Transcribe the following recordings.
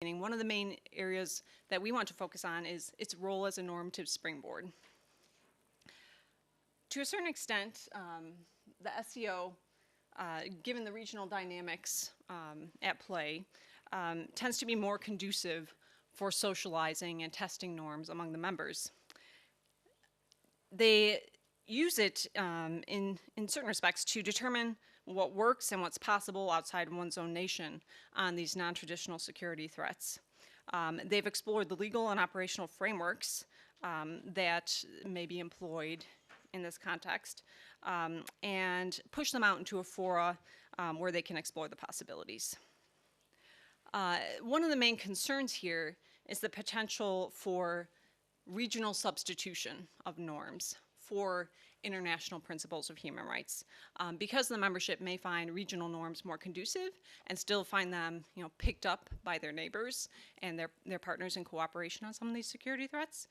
one of the main areas that we want to focus on is its role as a normative springboard. To a certain extent, the SEO, given the regional dynamics at play, tends to be more conducive for socializing and testing norms among the members. They use it in certain respects to determine what works and what's possible outside one's own nation on these non-traditional security threats. They've explored the legal and operational frameworks that may be employed in this context and push them out into a fora where they can explore the possibilities. One of the main concerns here is the potential for regional substitution of norms for international principles of human rights. Because the membership may find regional norms more conducive and still find them, picked up by their neighbors and their partners in cooperation on some of these security threats,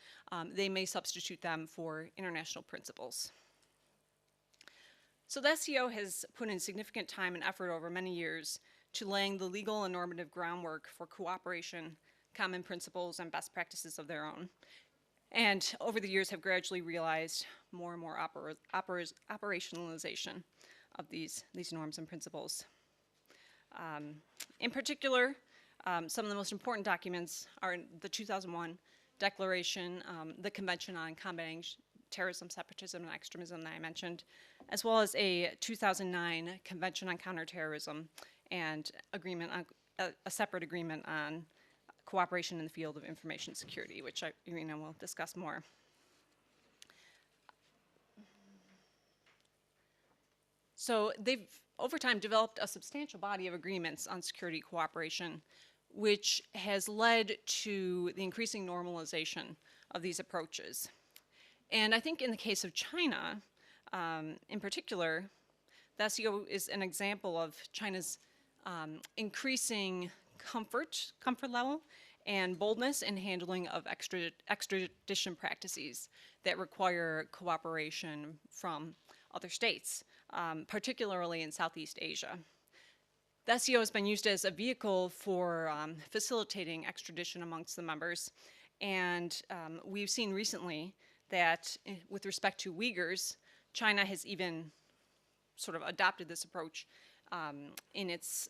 they may substitute them for international principles. So the SEO has put in significant time and effort over many years to laying the legal and normative groundwork for cooperation, common principles, and best practices of their own. And over the years have gradually realized more and more operationalization of these norms and principles. In particular, some of the most important documents are the 2001 Declaration, the Convention on Combating Terrorism, Separatism, and Extremism that I mentioned, as well as a 2009 Convention on Counterterrorism and a separate agreement on cooperation in the field of information security, which Irina will discuss more. So they've, over time, developed a substantial body of agreements on security cooperation, which has led to the increasing normalization of these approaches. And I think in the case of China, in particular, the SEO is an example of China's increasing comfort level and boldness in handling of extradition practices that require cooperation from other states, particularly in Southeast Asia. The SEO has been used as a vehicle for facilitating extradition amongst the members, and we've seen recently that with respect to Uyghurs, China has even sort of adopted this approach in its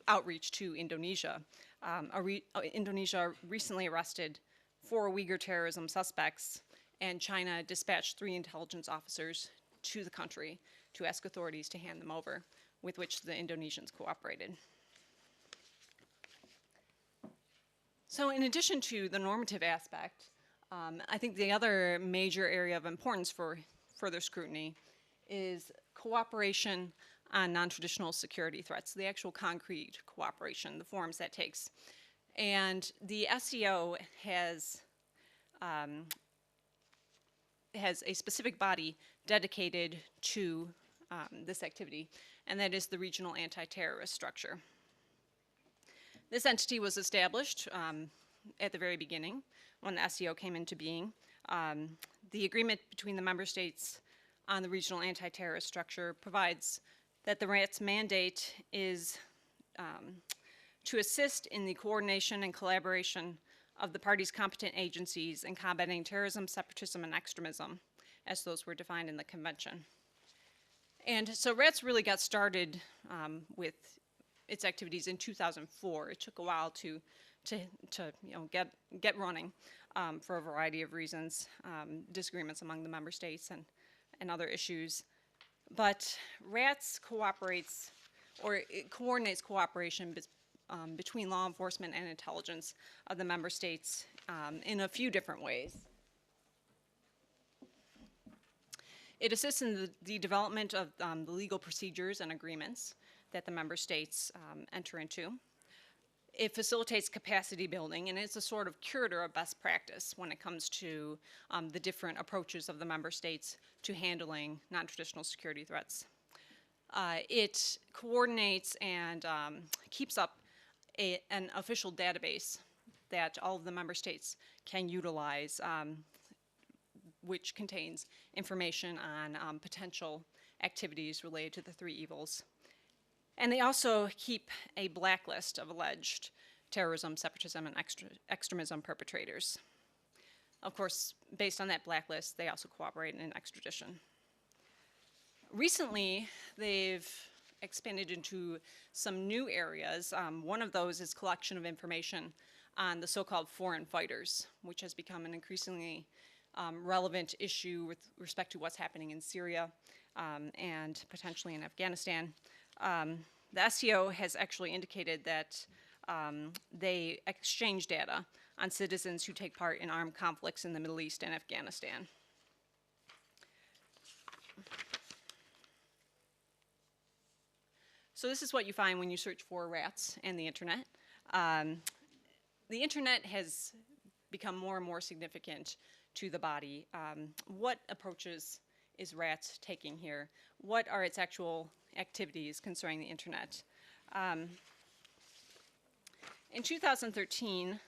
outreach to Indonesia. Indonesia recently arrested 4 Uyghur terrorism suspects, and China dispatched 3 intelligence officers to the country to ask authorities to hand them over, with which the Indonesians cooperated. So in addition to the normative aspect, I think the other major area of importance for further scrutiny is cooperation on non-traditional security threats, the actual concrete cooperation, the forms that takes. And the SEO has a specific body dedicated to this activity, and that is the Regional Anti-Terrorist Structure. This entity was established at the very beginning when the SEO came into being. The agreement between the member states on the Regional Anti-Terrorist Structure provides that the RAT's mandate is to assist in the coordination and collaboration of the parties' competent agencies in combating terrorism, separatism, and extremism, as those were defined in the convention. And so RATS really got started with its activities in 2004. It took a while to get running for a variety of reasons, disagreements among the member states and other issues. But RATS cooperates, or it coordinates cooperation between law enforcement and intelligence of the member states in a few different ways. It assists in the development of the legal procedures and agreements that the member states enter into. It facilitates capacity building, and it's a sort of curator of best practice when it comes to the different approaches of the member states to handling non-traditional security threats. It coordinates and keeps up an official database that all of the member states can utilize, which contains information on potential activities related to the 3 evils. And they also keep a blacklist of alleged terrorism, separatism, and extremism perpetrators. Of course, based on that blacklist, they also cooperate in extradition. Recently, they've expanded into some new areas. One of those is collection of information on the so-called foreign fighters, which has become an increasingly relevant issue with respect to what's happening in Syria and potentially in Afghanistan. The SCO has actually indicated that they exchange data on citizens who take part in armed conflicts in the Middle East and Afghanistan. So this is what you find when you search for rats and the internet. The internet has become more and more significant to the body. What approaches is rats taking here? What are its actual activities concerning the internet? In 2013,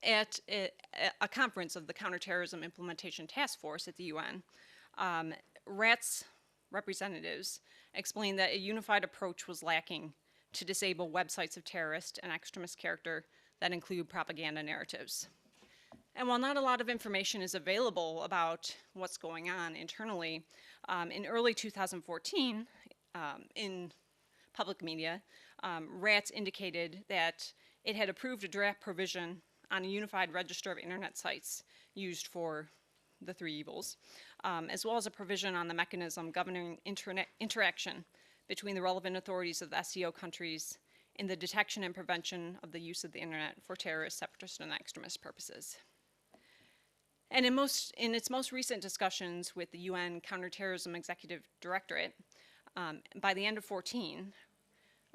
at a conference of the Counterterrorism Implementation Task Force at the UN, rats representatives explained that a unified approach was lacking to disable websites of terrorist and extremist character that include propaganda narratives. And while not a lot of information is available about what's going on internally, in early 2014, in public media, RATS indicated that it had approved a draft provision on a unified register of internet sites used for the three evils, as well as a provision on the mechanism governing internet interaction between the relevant authorities of the SCO countries in the detection and prevention of the use of the internet for terrorist, separatist, and extremist purposes. And in its most recent discussions with the UN Counterterrorism Executive Directorate, by the end of 2014,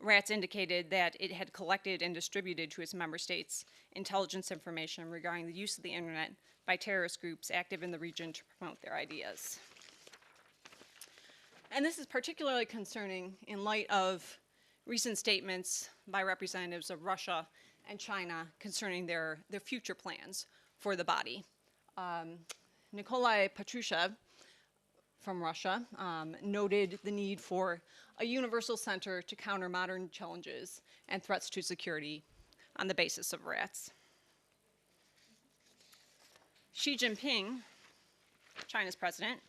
RATS indicated that it had collected and distributed to its member states intelligence information regarding the use of the internet by terrorist groups active in the region to promote their ideas. And this is particularly concerning in light of recent statements by representatives of Russia and China concerning their future plans for the body. Nikolai Patrushev from Russia noted the need for a universal center to counter modern challenges and threats to security on the basis of rats. Xi Jinping, China's president,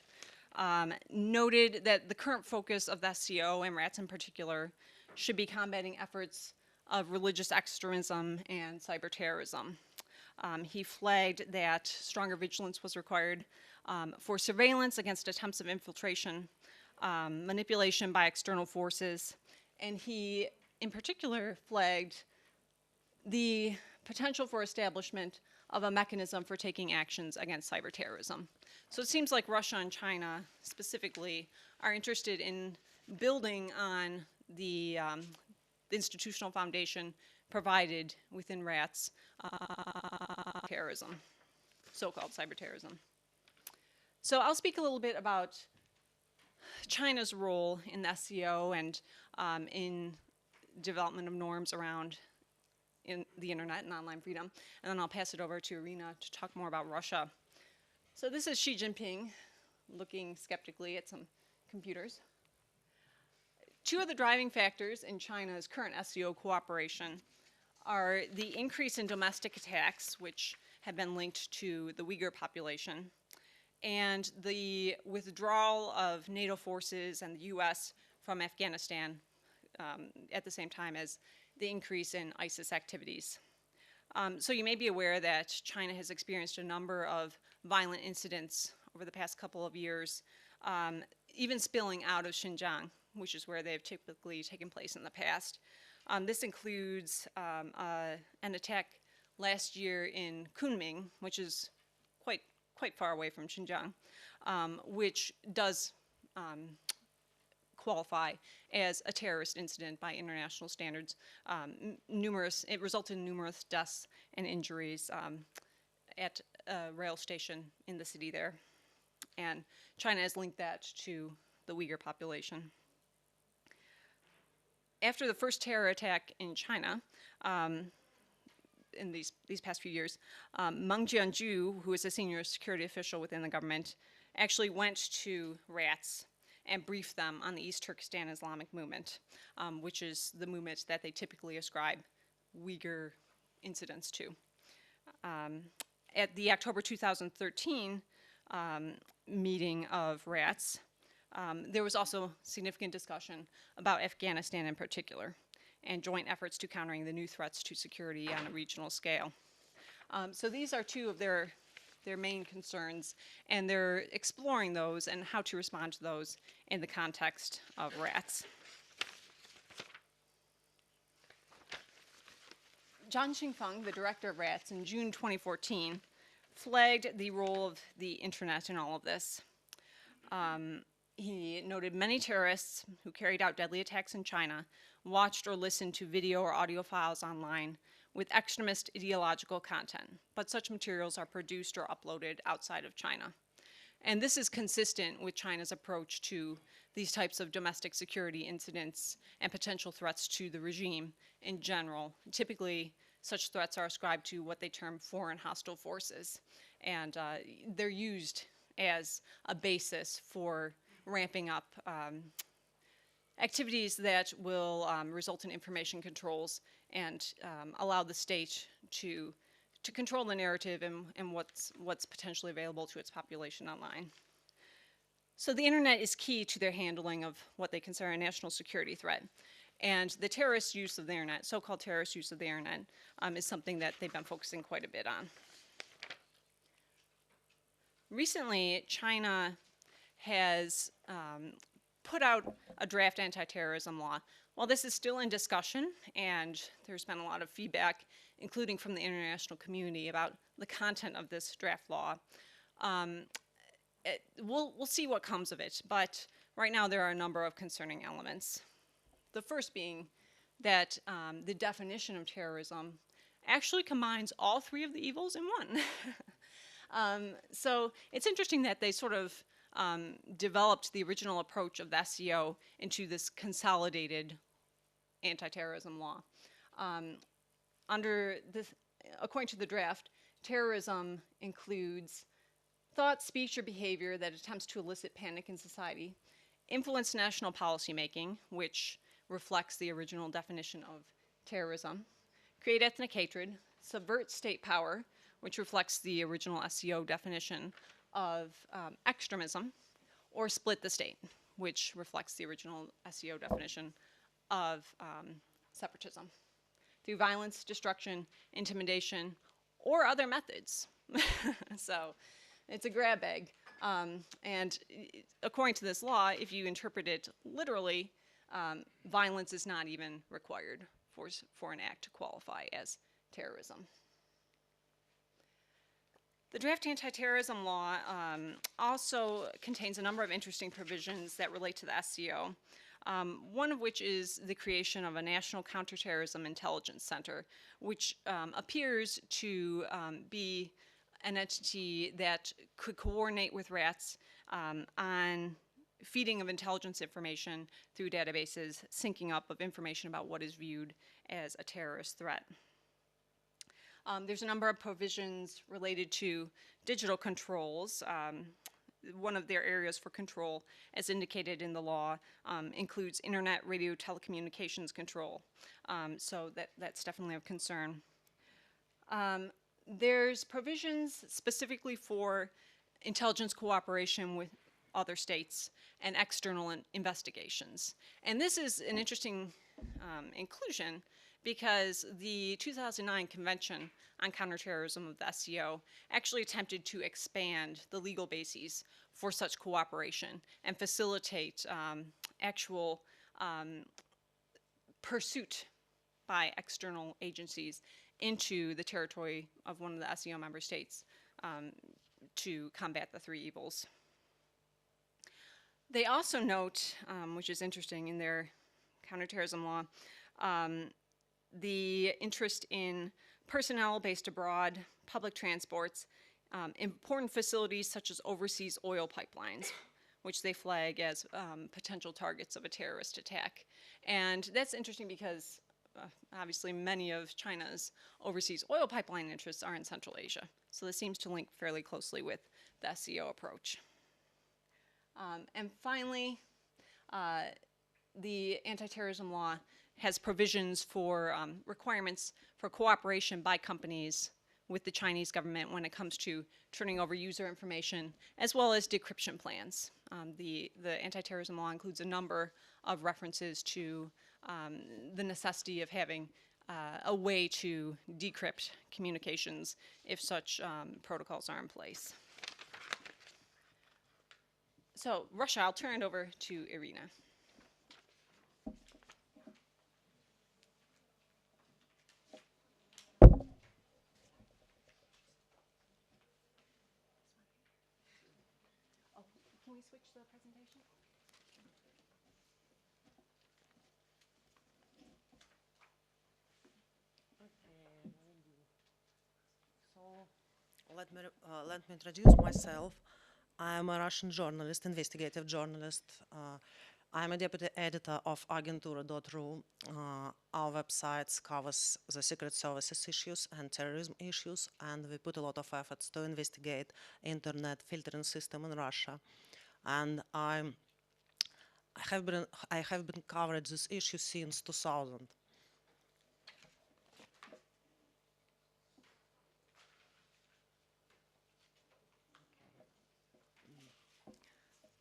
noted that the current focus of the SCO, and rats in particular, should be combating efforts of religious extremism and cyber terrorism. He flagged that stronger vigilance was required for surveillance against attempts of infiltration, manipulation by external forces, and he, in particular, flagged the potential for establishment of a mechanism for taking actions against cyber terrorism. So it seems like Russia and China, specifically, are interested in building on the institutional foundation provided within RATS terrorism, so-called cyber terrorism. So I'll speak a little bit about China's role in the SCO and in development of norms around in the internet and online freedom, and then I'll pass it over to Irina to talk more about Russia. So this is Xi Jinping looking skeptically at some computers. Two of the driving factors in China's current SCO cooperation are the increase in domestic attacks, which have been linked to the Uyghur population, and the withdrawal of NATO forces and the US from Afghanistan at the same time as the increase in ISIS activities. So you may be aware that China has experienced a number of violent incidents over the past couple of years, even spilling out of Xinjiang, which is where they've typically taken place in the past. This includes an attack last year in Kunming, which is quite far away from Xinjiang, which does qualify as a terrorist incident by international standards. It resulted in numerous deaths and injuries at a rail station in the city there. And China has linked that to the Uyghur population. After the first terror attack in China, in these past few years, Meng Jianzhu, who is a senior security official within the government, actually went to RATS and briefed them on the East Turkestan Islamic movement, which is the movement that they typically ascribe Uyghur incidents too. At the October 2013 meeting of rats, there was also significant discussion about Afghanistan in particular and joint efforts to countering the new threats to security on a regional scale. So these are two of their main concerns, and they're exploring those and how to respond to those in the context of rats. Zhang Xingfeng, the director of rats, in June 2014, flagged the role of the internet in all of this. He noted many terrorists who carried out deadly attacks in China watched or listened to video or audio files online with extremist ideological content, but such materials are produced or uploaded outside of China. And this is consistent with China's approach to these types of domestic security incidents and potential threats to the regime in general. Typically, such threats are ascribed to what they term foreign hostile forces, and they're used as a basis for ramping up activities that will result in information controls and allow the state to control the narrative and what's potentially available to its population online. So the internet is key to their handling of what they consider a national security threat. And the terrorist use of the internet, so-called terrorist use of the internet, is something that they've been focusing quite a bit on. Recently, China has put out a draft anti-terrorism law. While this is still in discussion, and there's been a lot of feedback, including from the international community, about the content of this draft law, we'll see what comes of it. But right now, there are a number of concerning elements. The first being that the definition of terrorism actually combines all three of the evils in one. So it's interesting that they sort of developed the original approach of the SCO into this consolidated anti-terrorism law. According to the draft, terrorism includes thought, speech, or behavior that attempts to elicit panic in society, influence national policymaking, which reflects the original definition of terrorism, create ethnic hatred, subvert state power, which reflects the original SCO definition of extremism, or split the state, which reflects the original SCO definition of separatism, through violence, destruction, intimidation, or other methods. So it's a grab bag. And according to this law, if you interpret it literally, violence is not even required for an act to qualify as terrorism. The draft anti-terrorism law also contains a number of interesting provisions that relate to the SCO, one of which is the creation of a National Counterterrorism Intelligence Center, which appears to be an entity that could coordinate with rats on feeding of intelligence information through databases, syncing up of information about what is viewed as a terrorist threat. There's a number of provisions related to digital controls. One of their areas for control, as indicated in the law, includes internet, radio, telecommunications control. So that's definitely of concern. There's provisions specifically for intelligence cooperation with other states and external investigations. And this is an interesting inclusion because the 2009 Convention on Counterterrorism of the SCO actually attempted to expand the legal bases for such cooperation and facilitate actual pursuit by external agencies into the territory of one of the SCO member states to combat the three evils. They also note, which is interesting in their counterterrorism law, the interest in personnel based abroad, public transports, important facilities such as overseas oil pipelines, which they flag as potential targets of a terrorist attack. And that's interesting because obviously many of China's overseas oil pipeline interests are in Central Asia. So this seems to link fairly closely with the SCO approach. And finally, the anti-terrorism law has provisions for requirements for cooperation by companies with the Chinese government when it comes to turning over user information, as well as decryption plans. The anti-terrorism law includes a number of references to the necessity of having a way to decrypt communications if such protocols are in place. So Russia, I'll turn it over to Irina. Oh, can we switch the presentation? So let me introduce myself. I am a Russian journalist, investigative journalist. I'm a deputy editor of Agentura.ru. Our website covers the secret services issues and terrorism issues, and we put a lot of efforts to investigate internet filtering system in Russia. And I have been covering this issue since 2000.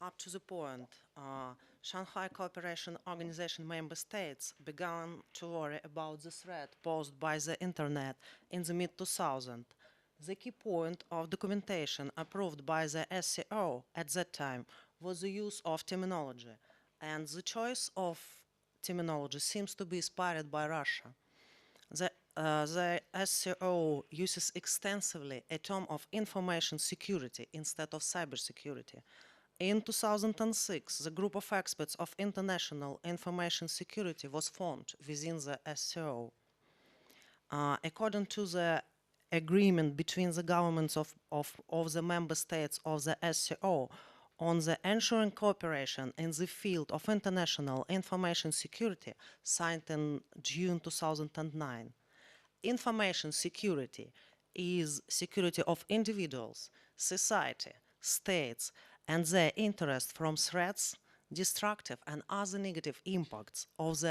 Up to the point, Shanghai Cooperation Organization member states began to worry about the threat posed by the internet in the mid-2000s. The key point of documentation approved by the SCO at that time was the use of terminology, and the choice of terminology seems to be inspired by Russia. The SCO uses extensively a term of information security instead of cybersecurity. In 2006, the group of experts of international information security was formed within the SCO. According to the agreement between the governments of the member states of the SCO on the ensuring cooperation in the field of international information security, signed in June 2009. Information security is security of individuals, society, states, and their interest from threats, destructive and other negative impacts of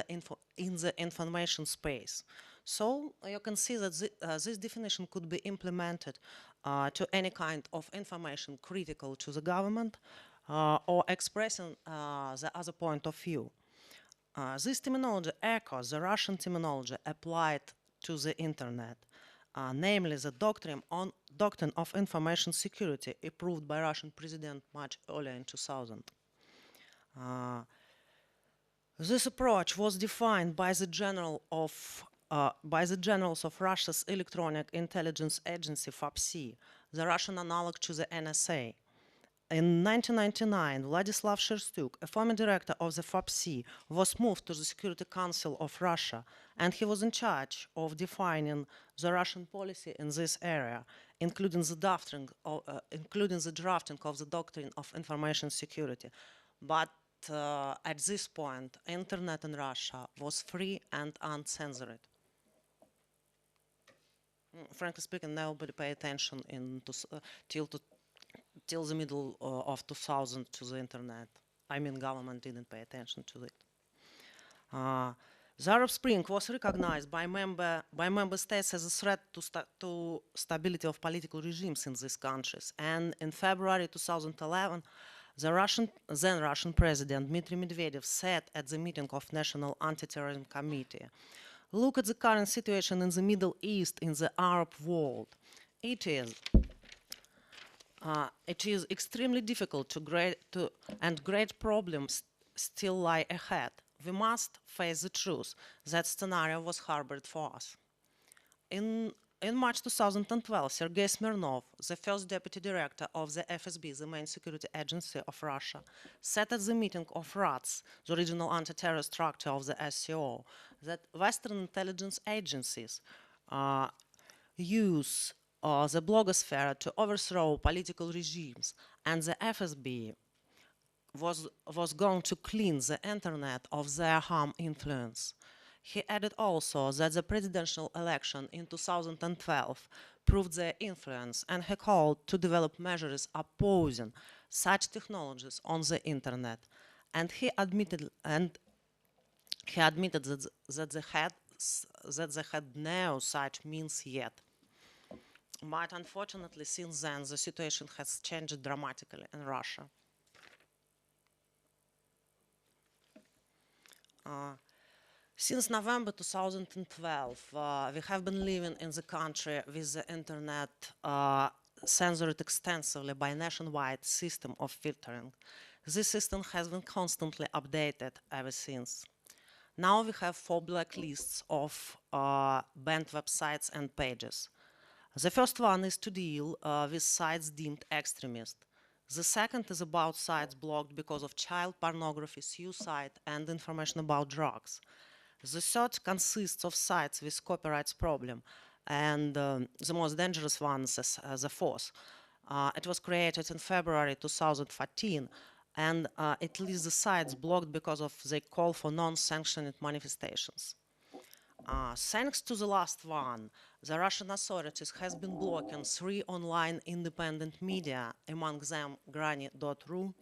in the information space. So you can see that this definition could be implemented to any kind of information critical to the government or expressing the other point of view. This terminology echoes the Russian terminology applied to the internet, namely the doctrine of information security approved by Russian president much earlier in 2000. This approach was defined by the generals of Russia's electronic intelligence agency FAPSI, the Russian analog to the NSA. In 1999, Vladislav Sherstuk, a former director of the FAPSI, was moved to the Security Council of Russia, and he was in charge of defining the Russian policy in this area, including the drafting of the doctrine of information security. But at this point, internet in Russia was free and uncensored. Frankly speaking, nobody paid attention till the middle of 2000 to the internet. I mean, government didn't pay attention to it. The Arab Spring was recognized by member states as a threat to stability of political regimes in these countries. And in February 2011, the then Russian President Dmitry Medvedev said at the meeting of National Anti-Terrorism Committee, "Look at the current situation in the Middle East, in the Arab world. It is extremely difficult and great problems still lie ahead. We must face the truth. That scenario was harbored for us." In March 2012, Sergei Smirnov, the first deputy director of the FSB, the main security agency of Russia, said at the meeting of RATS, the regional anti-terror structure of the SCO, that Western intelligence agencies use the blogosphere to overthrow political regimes, and the FSB was going to clean the internet of their harm influence. He added also that the presidential election in 2012 proved their influence, and he called to develop measures opposing such technologies on the internet. And he admitted He admitted that they had no such means yet. But unfortunately, since then, the situation has changed dramatically in Russia. Since November 2012, we have been living in the country with the internet censored extensively by a nationwide system of filtering. This system has been constantly updated ever since. Now we have 4 blacklists of banned websites and pages. The first one is to deal with sites deemed extremist. The second is about sites blocked because of child pornography, suicide, and information about drugs. The third consists of sites with copyright problem, and the most dangerous one is the fourth. It was created in February 2014, and it lists the sites blocked because of they call for non-sanctioned manifestations. Thanks to the last one, the Russian authorities has been blocking 3 online independent media, among them Grani.ru,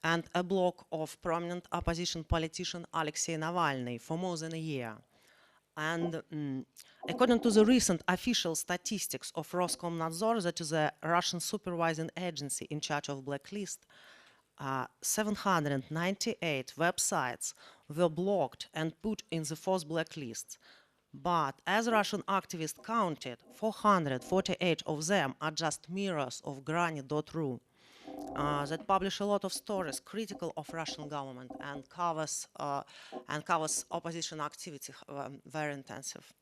and a blog of prominent opposition politician Alexei Navalny for more than a year. And according to the recent official statistics of Roskomnadzor, that is a Russian supervising agency in charge of blacklist, 798 websites were blocked and put in the fourth blacklist. But as Russian activists counted, 448 of them are just mirrors of Grani.ru that publish a lot of stories critical of Russian government and covers opposition activity very intensive.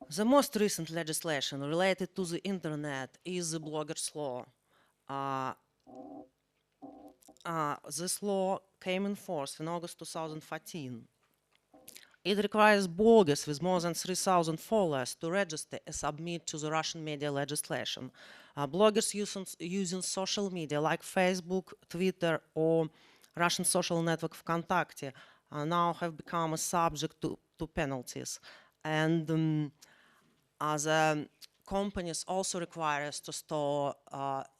The most recent legislation related to the internet is the bloggers law. This law came in force in August 2014. It requires bloggers with more than 3,000 followers to register and submit to the Russian media legislation. Bloggers using social media like Facebook, Twitter, or Russian social network ВКонтакте now have become a subject to penalties. And other companies also require us to store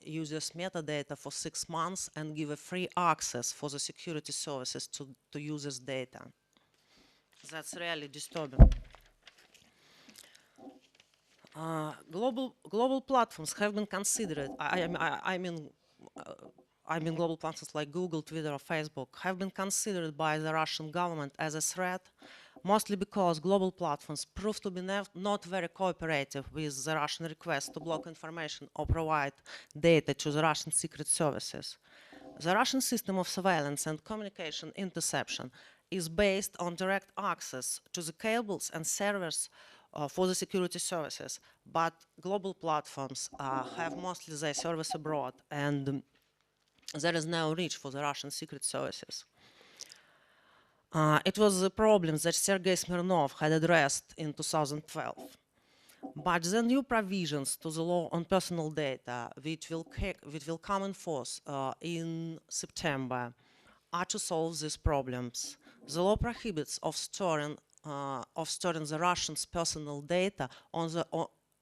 users' metadata for 6 months and give a free access for the security services to users' data. That's really disturbing. Global platforms have been considered. I mean, global platforms like Google, Twitter, or Facebook have been considered by the Russian government as a threat, mostly because global platforms prove to be not very cooperative with the Russian request to block information or provide data to the Russian secret services. The Russian system of surveillance and communication interception is based on direct access to the cables and servers for the security services, but global platforms have mostly their service abroad, and there is no reach for the Russian secret services. It was the problem that Sergei Smirnov had addressed in 2012. But the new provisions to the law on personal data, which will come in force in September, are to solve these problems. The law prohibits of storing the Russians' personal data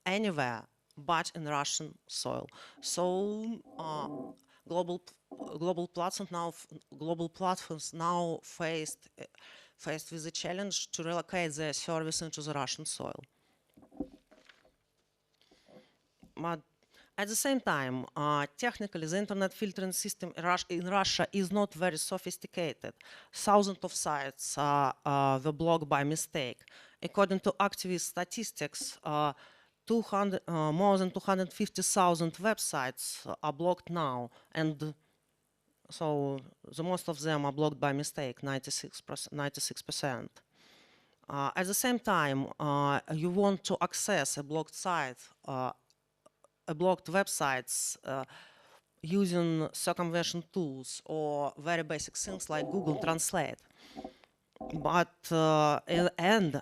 anywhere but in Russian soil. So global platforms now faced with the challenge to relocate their service into the Russian soil. But at the same time, technically, the internet filtering system in Russia is not very sophisticated. Thousands of sites were blocked by mistake. According to activist statistics, more than 250,000 websites are blocked now, and so the most of them are blocked by mistake, 96%. At the same time, you want to access a blocked site, blocked websites using circumvention tools or very basic things like Google Translate. But in the end,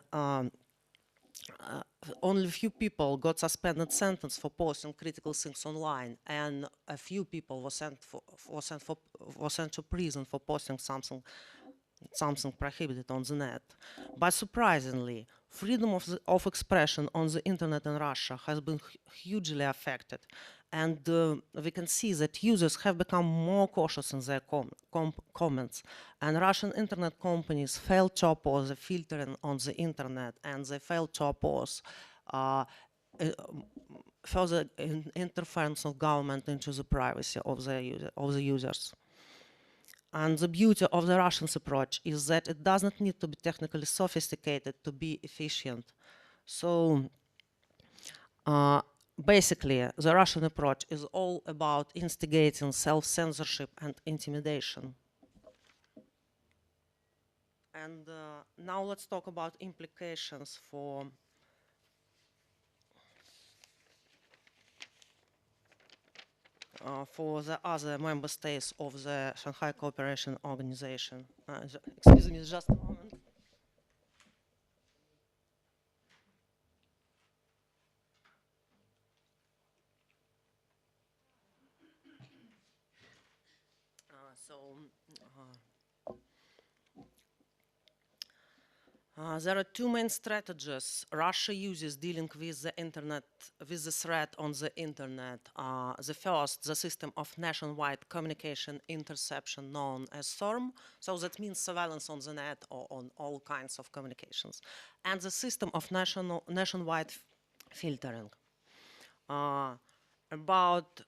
only a few people got suspended sentence for posting critical things online, and a few people were sent to prison for posting something prohibited on the net. But surprisingly, freedom of expression on the internet in Russia has been hugely affected. And we can see that users have become more cautious in their comments. And Russian internet companies failed to oppose the filtering on the internet, and they failed to oppose uh, further interference of government into the privacy of the users. And the beauty of the Russian approach is that it does not need to be technically sophisticated to be efficient. So basically, the Russian approach is all about instigating self-censorship and intimidation. And now let's talk about implications for the other member states of the Shanghai Cooperation Organization. Excuse me, just a moment. So there are two main strategies Russia uses dealing with the internet, with the threat on the internet. The first, the system of nationwide communication interception known as SORM. So that means surveillance on the net or on all kinds of communications. And the system of nationwide filtering. About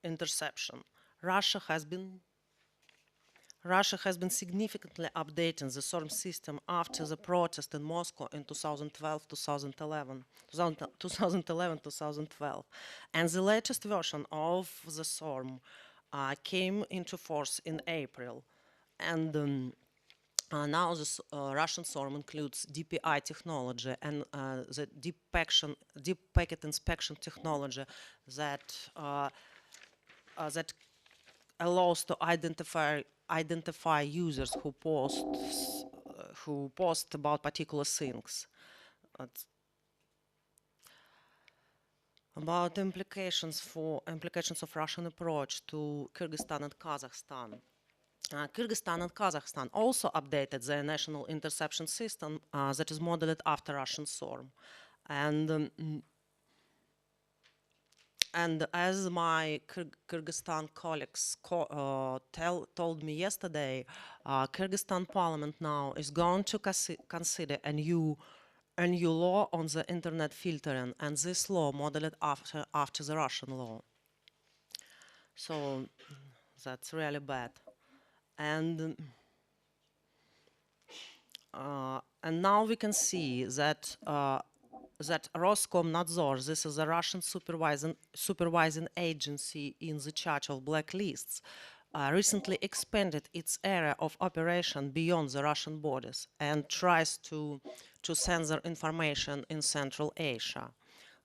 interception. Russia has been significantly updating the SORM system after the protest in Moscow in 2012. And the latest version of the SORM came into force in April. And now this Russian SORM includes DPI technology and the deep packet inspection technology that that allows to identify users who post about particular things. About implications of Russian approach to Kyrgyzstan and Kazakhstan. Kyrgyzstan and Kazakhstan also updated their national interception system that is modeled after Russian SORM. And as my Kyrgyzstan colleagues told me yesterday, Kyrgyzstan parliament now is going to consider a new law on the internet filtering, and this law modeled after the Russian law. So that's really bad. And now we can see that that Roskomnadzor, this is a Russian supervising agency in the charge of blacklists, recently expanded its area of operation beyond the Russian borders and tries to censor information in Central Asia.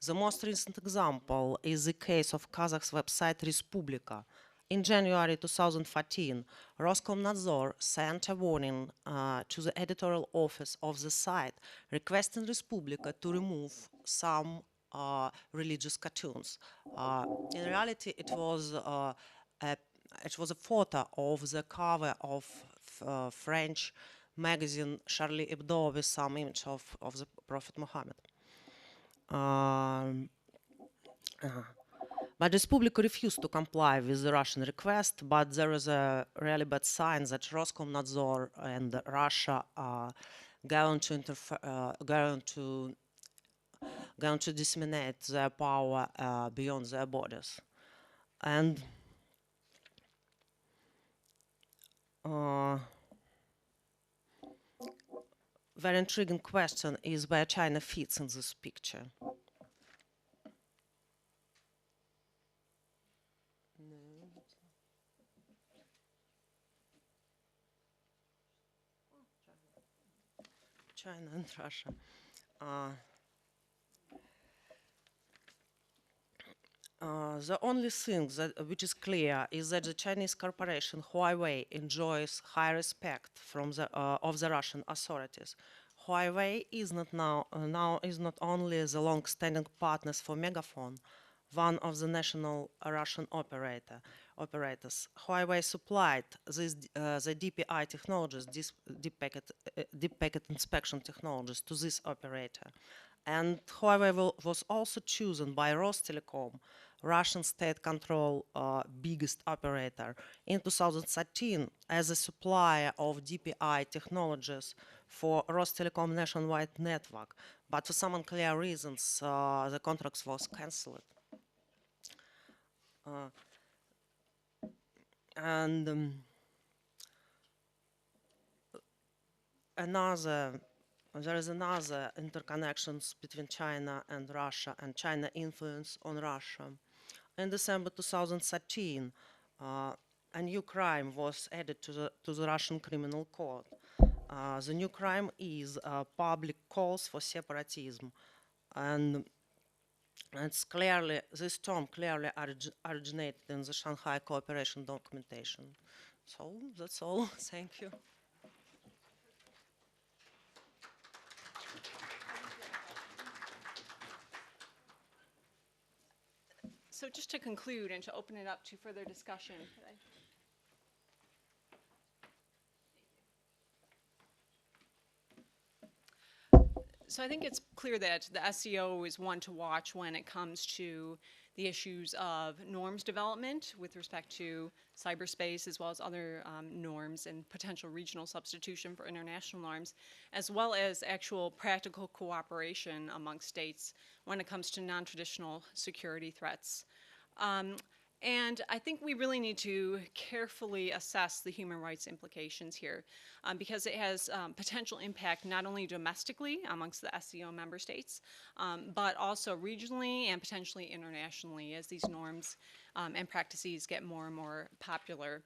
The most recent example is the case of Kazakh's website Respublika. In January 2014, Roskomnadzor sent a warning to the editorial office of the site requesting Respublika to remove some religious cartoons. In reality, it was a photo of the cover of French magazine Charlie Hebdo with some image of the Prophet Muhammad. But Respublika refused to comply with the Russian request, but there is a really bad sign that Roskomnadzor and Russia are going to disseminate their power beyond their borders. And very intriguing question is where China fits in this picture. China and Russia. The only thing which is clear is that the Chinese corporation Huawei enjoys high respect from of the Russian authorities. Huawei is not is not only the long-standing partners for Megaphone, one of the national Russian operators. Huawei supplied the DPI technologies, deep packet inspection technologies, to this operator, And however, was also chosen by Rostelecom, Russian state-controlled biggest operator, in 2013 as a supplier of DPI technologies for Rostelecom nationwide network. But for some unclear reasons, the contract was cancelled. And another there is another interconnections between China and Russia and China influence on Russia. In December 2013, a new crime was added to the Russian criminal code. The new crime is public calls for separatism, and this term clearly originated in the Shanghai Cooperation documentation. So that's all. Thank you. So just to conclude and to open it up to further discussion. So I think it's clear that the SEO is one to watch when it comes to the issues of norms development with respect to cyberspace as well as other norms and potential regional substitution for international norms, as well as actual practical cooperation among states when it comes to non-traditional security threats. And I think we really need to carefully assess the human rights implications here because it has potential impact not only domestically amongst the SCO member states, but also regionally and potentially internationally as these norms and practices get more and more popular,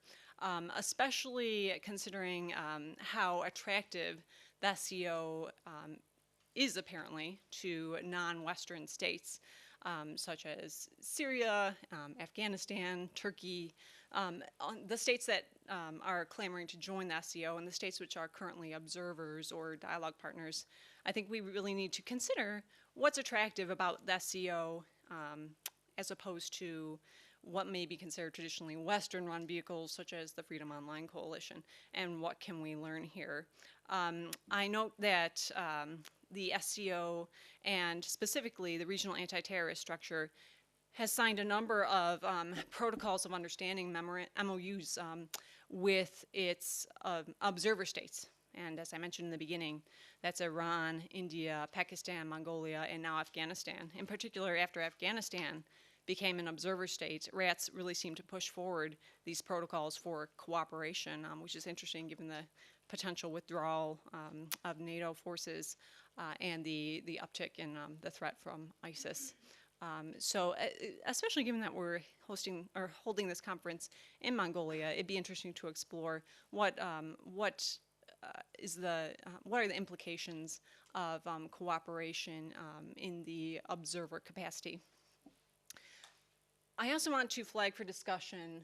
especially considering how attractive the SCO is apparently to non-Western states. Such as Syria, Afghanistan, Turkey, the states that are clamoring to join the SCO and the states which are currently observers or dialogue partners. I think we really need to consider what's attractive about the SCO as opposed to what may be considered traditionally Western-run vehicles such as the Freedom Online Coalition, and what can we learn here. I note that the SCO and specifically the Regional Anti-Terrorist Structure has signed a number of protocols of understanding, MOUs, with its observer states. And as I mentioned in the beginning, that's Iran, India, Pakistan, Mongolia, and now Afghanistan. In particular, after Afghanistan became an observer state, RATS really seemed to push forward these protocols for cooperation, which is interesting given the potential withdrawal of NATO forces and the uptick in the threat from ISIS. So especially given that we're holding this conference in Mongolia, it'd be interesting to explore what are the implications of cooperation in the observer capacity. I also want to flag for discussion,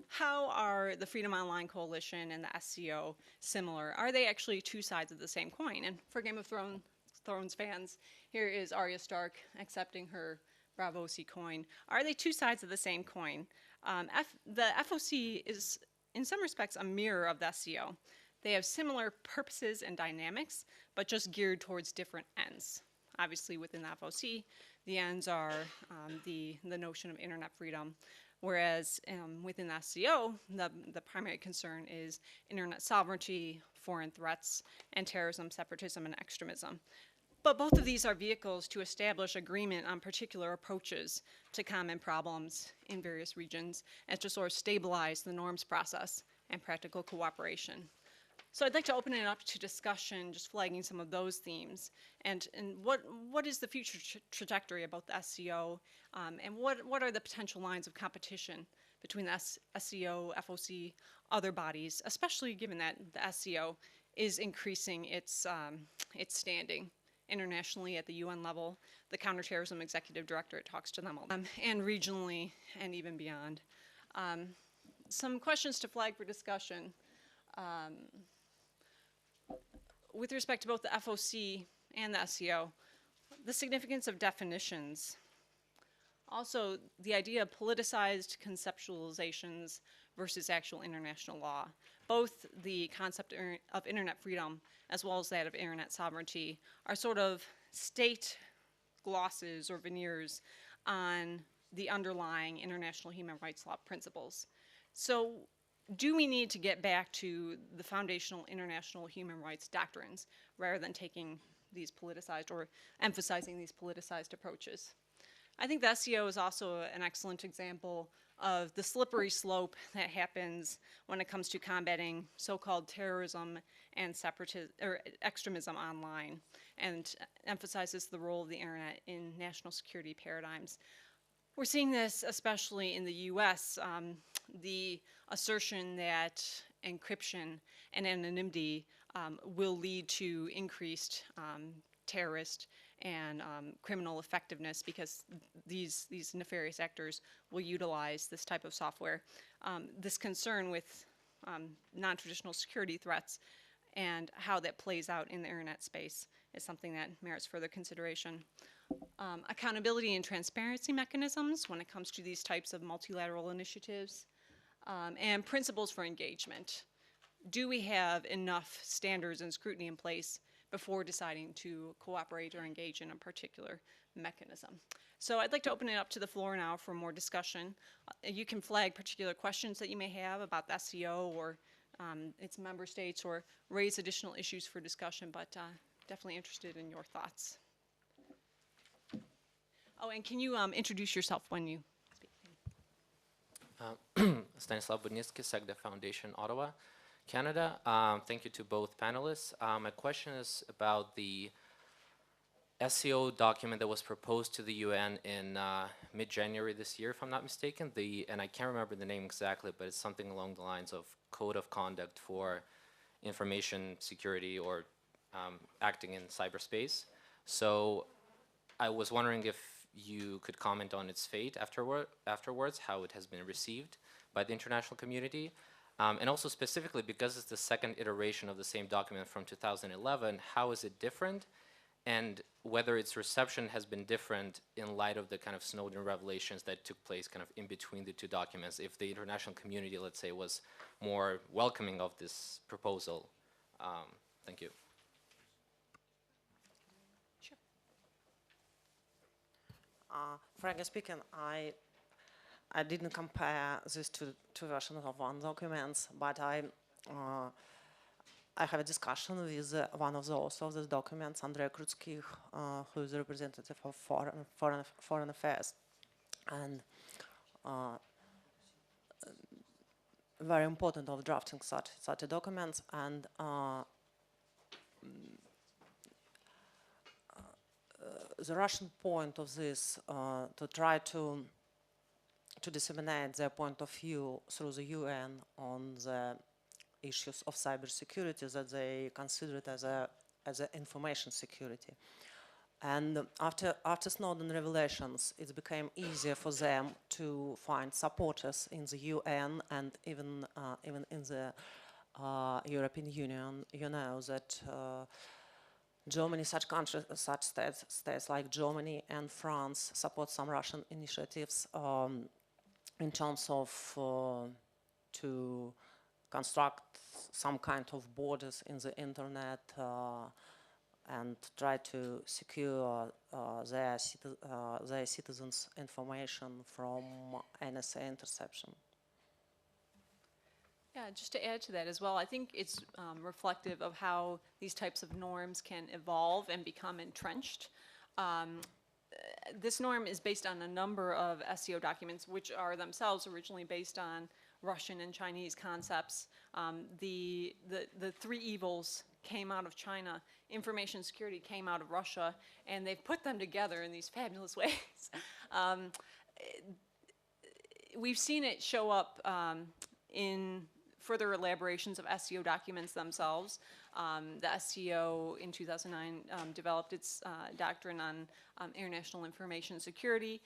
how are the Freedom Online Coalition and the SCO similar? Are they actually two sides of the same coin? And for Game of Thrones fans, here is Arya Stark accepting her Braavosi coin. Are they two sides of the same coin? The FOC is, in some respects, a mirror of the SCO. They have similar purposes and dynamics, but just geared towards different ends. Obviously, within the FOC, the ends are the notion of internet freedom, whereas within the SCO, the primary concern is internet sovereignty, foreign threats, and terrorism, separatism, and extremism. But both of these are vehicles to establish agreement on particular approaches to common problems in various regions and to sort of stabilize the norms process and practical cooperation. So I'd like to open it up to discussion, just flagging some of those themes, and what is the future trajectory about the SCO, and what are the potential lines of competition between the SCO, FOC, other bodies, especially given that the SCO is increasing its standing internationally at the UN level. The Counterterrorism Executive Directorate talks to them all, and regionally and even beyond. Some questions to flag for discussion. With respect to both the FOC and the SCO, the significance of definitions. Also, the idea of politicized conceptualizations versus actual international law. Both the concept of internet freedom as well as that of internet sovereignty are sort of state glosses or veneers on the underlying international human rights law principles. So, do we need to get back to the foundational international human rights doctrines rather than taking these politicized or emphasizing these politicized approaches? I think the SEO is also an excellent example of the slippery slope that happens when it comes to combating so-called terrorism and separatism or extremism online, and emphasizes the role of the internet in national security paradigms. We're seeing this especially in the US, the assertion that encryption and anonymity will lead to increased terrorist and criminal effectiveness because these nefarious actors will utilize this type of software. This concern with non-traditional security threats and how that plays out in the internet space is something that merits further consideration. Accountability and transparency mechanisms when it comes to these types of multilateral initiatives, and principles for engagement. Do we have enough standards and scrutiny in place before deciding to cooperate or engage in a particular mechanism? So I'd like to open it up to the floor now for more discussion. You can flag particular questions that you may have about the SEO or its member states, or raise additional issues for discussion, but definitely interested in your thoughts. Oh, and can you introduce yourself when you speak? Stanislav Budnitsky, SEGDA Foundation, Ottawa, Canada. Thank you to both panelists. My question is about the SEO document that was proposed to the UN in mid-January this year, if I'm not mistaken. And I can't remember the name exactly, but it's something along the lines of Code of Conduct for Information Security or acting in cyberspace. So I was wondering if you could comment on its fate afterwards, how it has been received by the international community. And also specifically, because it's the second iteration of the same document from 2011, how is it different? And whether its reception has been different in light of the kind of Snowden revelations that took place kind of in between the two documents, if the international community, let's say, was more welcoming of this proposal. Thank you. Sure. Frankly speaking, I didn't compare these two versions of one document, but I have a discussion with one of the authors of this document, Andrei Krutskih, who is the representative of foreign affairs, and very important of drafting such a document. And the Russian point of this to try to disseminate their point of view through the UN on the issues of cybersecurity that they consider it as a information security. And after Snowden revelations, it became easier for them to find supporters in the UN and even in the European Union. You know that Germany, such states like Germany and France support some Russian initiatives in terms of to construct some kind of borders in the internet and try to secure their citizens' information from NSA interception. Yeah, just to add to that as well, I think it's reflective of how these types of norms can evolve and become entrenched. This norm is based on a number of SEO documents, which are themselves originally based on Russian and Chinese concepts. The three evils came out of China, information security came out of Russia, and they've put them together in these fabulous ways. We've seen it show up in further elaborations of SEO documents themselves. The SEO in 2009 developed its doctrine on international information security,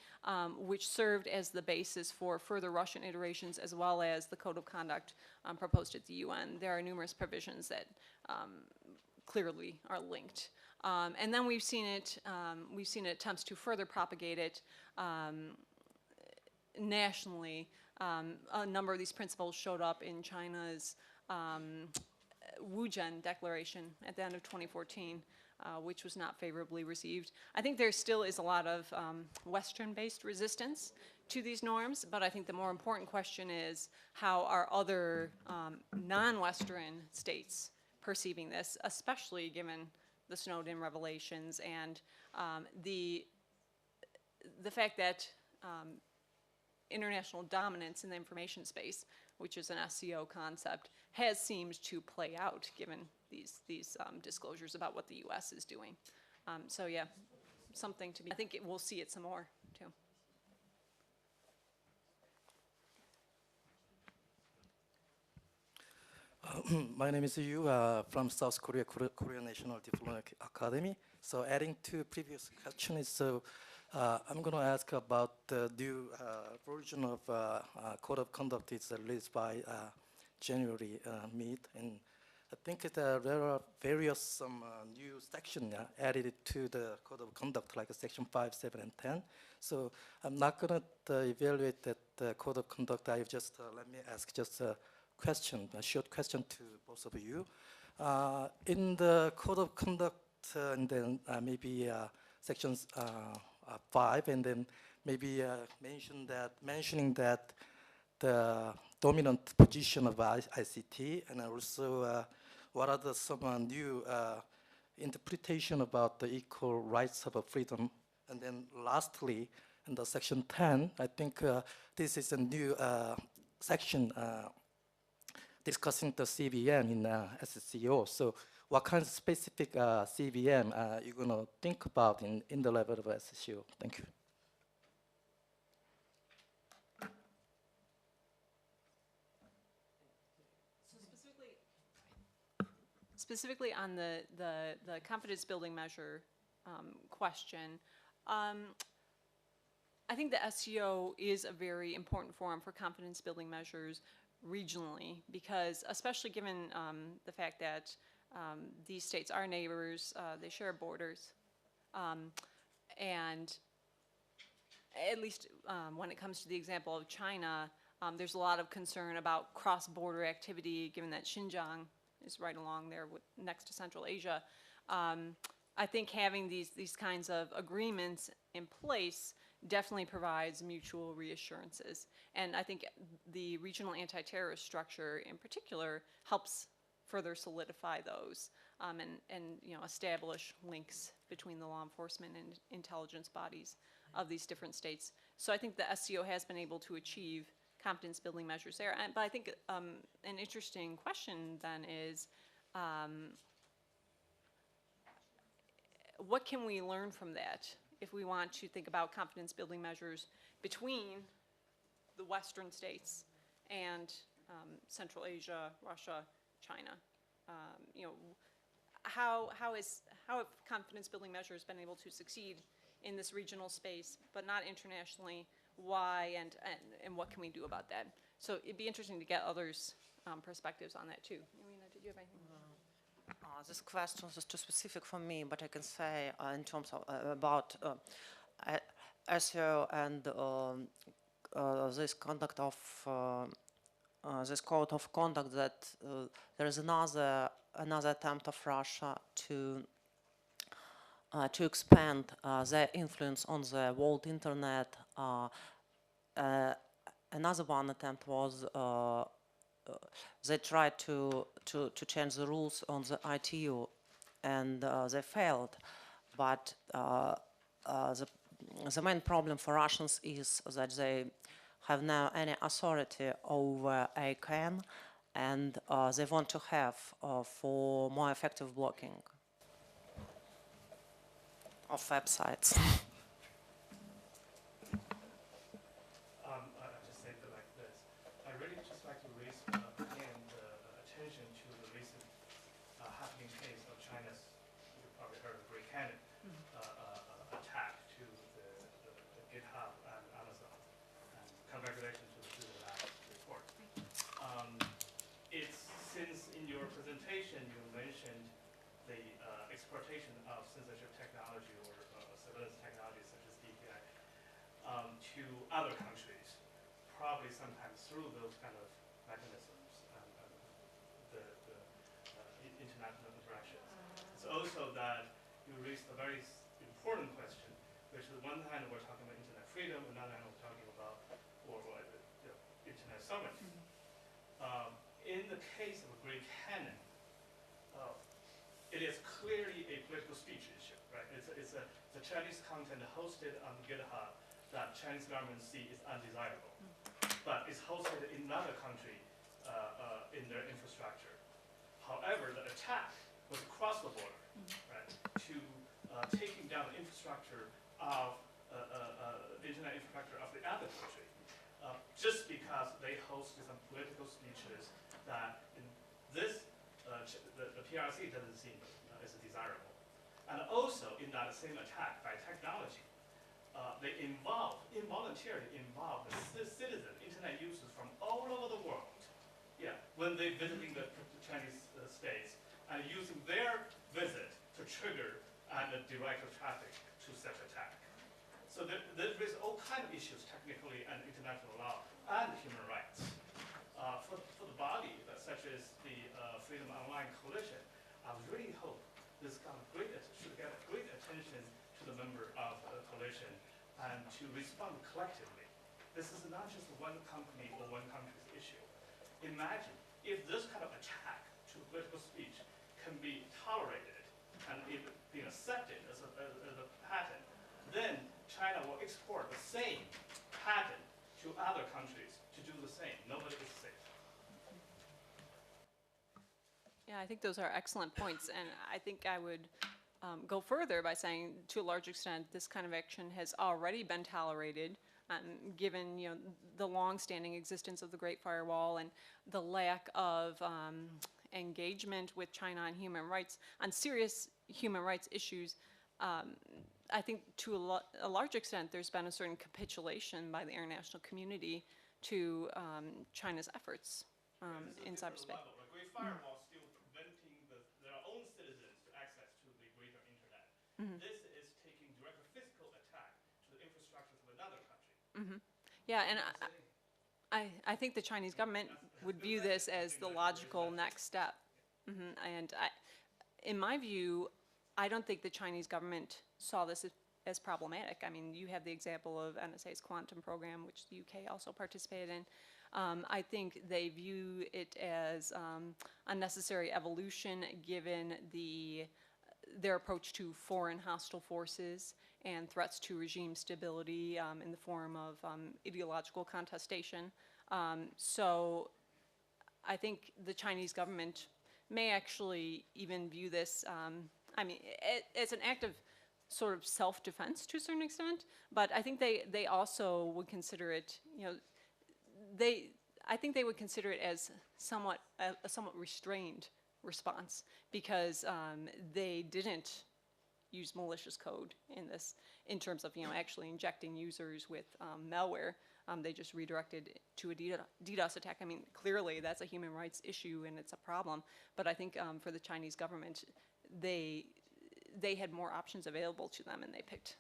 which served as the basis for further Russian iterations, as well as the Code of Conduct proposed at the UN. There are numerous provisions that clearly are linked. And then we've seen attempts to further propagate it nationally. A number of these principles showed up in China's Wuzhen Declaration at the end of 2014, which was not favorably received. I think there still is a lot of Western-based resistance to these norms, but I think the more important question is how are other non-Western states perceiving this, especially given the Snowden revelations and the fact that international dominance in the information space, which is an SEO concept, has seemed to play out given these disclosures about what the U.S. is doing. So yeah, something to be. I think we'll see it some more too. My name is Yu from South Korea, Korea National Diplomatic Academy. So adding to previous question is, so I'm going to ask about the new version of Code of Conduct is released by January mid, and I think there are various some new sections added to the Code of Conduct, like Section 5, 7, and 10. So I'm not going to evaluate that Code of Conduct. I just let me ask just a question, a short question to both of you. In the Code of Conduct, and then maybe sections 5, and then maybe mentioning that the dominant position of ICT, and also what are the some new interpretation about the equal rights of freedom, and then lastly, in the section 10, I think this is a new section discussing the CVM in SCO. So what kind of specific CVM you're going to think about in the level of SCO? Thank you. Specifically on the confidence building measure question, I think the SEO is a very important forum for confidence building measures regionally, because especially given the fact that these states are neighbors, they share borders, and at least when it comes to the example of China, there's a lot of concern about cross-border activity, given that Xinjiang is right along there next to Central Asia. I think having these kinds of agreements in place definitely provides mutual reassurances. And I think the regional anti-terrorist structure in particular helps further solidify those and establish links between the law enforcement and intelligence bodies of these different states. So I think the SCO has been able to achieve confidence building measures there. But I think an interesting question then is, what can we learn from that if we want to think about confidence building measures between the Western states and Central Asia, Russia, China? How have confidence building measures been able to succeed in this regional space, but not internationally? Why and what can we do about that? So it'd be interesting to get others' perspectives on that too. Irina, did you have anything? This question is too specific for me, but I can say in terms of about SEO and this conduct of this code of conduct, that there is another attempt of Russia to expand their influence on the world internet. Another one attempt was they tried to change the rules on the ITU, and they failed. But the main problem for Russians is that they have now any authority over ICANN, and they want to have for more effective blocking of websites. I just say it like this. I really just like to raise again the attention to the recent happening case of China's, you probably heard of Great Canyon attack to the GitHub and Amazon. And congratulations to the last report. It's since in your presentation you mentioned the exportation of censorship technology or surveillance technology such as DPI to other countries, probably sometimes through those kind of mechanisms and the international interactions. It's also that you raised a very important question, which is one hand we're talking about internet freedom, another hand we're talking about internet sovereignty. In the case of a Great Canon, it is clearly a political speech issue, right? It's the Chinese content hosted on GitHub that Chinese government see is undesirable, but it's hosted in another country in their infrastructure. However, the attack was across the border, right, to taking down the infrastructure of the internet infrastructure of the other country, just because they hosted some political speeches that in this the PRC doesn't seem as desirable. And also in that same attack by technology, they involuntarily involved the citizen internet users from all over the world. Yeah, when they visiting the Chinese states and using their visit to trigger and direct the traffic to such attack. So there is all kinds of issues technically and international law and human rights. For the body, such as the Freedom Online Coalition, I really hope this should get great attention to the member of the coalition and to respond collectively. This is not just one company or one country's issue. Imagine if this kind of attack to political speech can be tolerated and it being accepted as a pattern, then China will export the same pattern to other countries to do the same. Nobody is safe. Yeah, I think those are excellent points, and I think I would go further by saying, to a large extent, this kind of action has already been tolerated, given the long-standing existence of the Great Firewall and the lack of engagement with China on human rights, on serious human rights issues. I think to a large extent, there's been a certain capitulation by the international community to China's efforts in cyberspace. The Great Firewall still preventing their own citizens to access to the greater internet. This is taking direct physical attack to the infrastructures of another country. Yeah, and I think the Chinese government would view this as the logical next step. And in my view, I don't think the Chinese government saw this as problematic. I mean, you have the example of NSA's quantum program, which the UK also participated in. I think they view it as a necessary evolution given their approach to foreign hostile forces and threats to regime stability in the form of ideological contestation. So I think the Chinese government may actually even view this, I mean, as an act of sort of self-defense to a certain extent, but I think they also would consider it, I think they would consider it as a somewhat restrained response because they didn't use malicious code in terms of actually injecting users with malware. They just redirected to a DDoS attack. I mean, clearly that's a human rights issue and it's a problem. But I think for the Chinese government, they had more options available to them, and they picked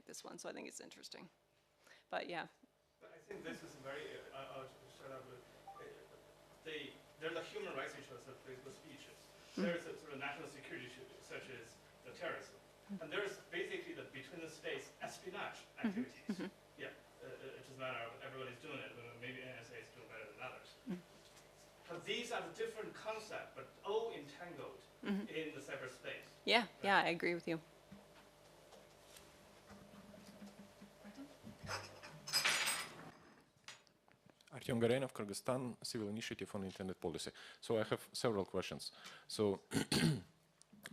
this one. So I think it's interesting. But yeah. But I think this is very. There's a human rights issue of political speeches. There's a sort of national security issue, such as the terrorism, and there's basically the between the states espionage activities. Yeah, it doesn't matter. Everybody's doing it. Maybe NSA is doing better than others. But these are the different concepts, but all entangled in the cyberspace. Yeah, yeah, I agree with you. Artyom Garenov, Kyrgyzstan, Civil Initiative on Internet Policy. So I have several questions. So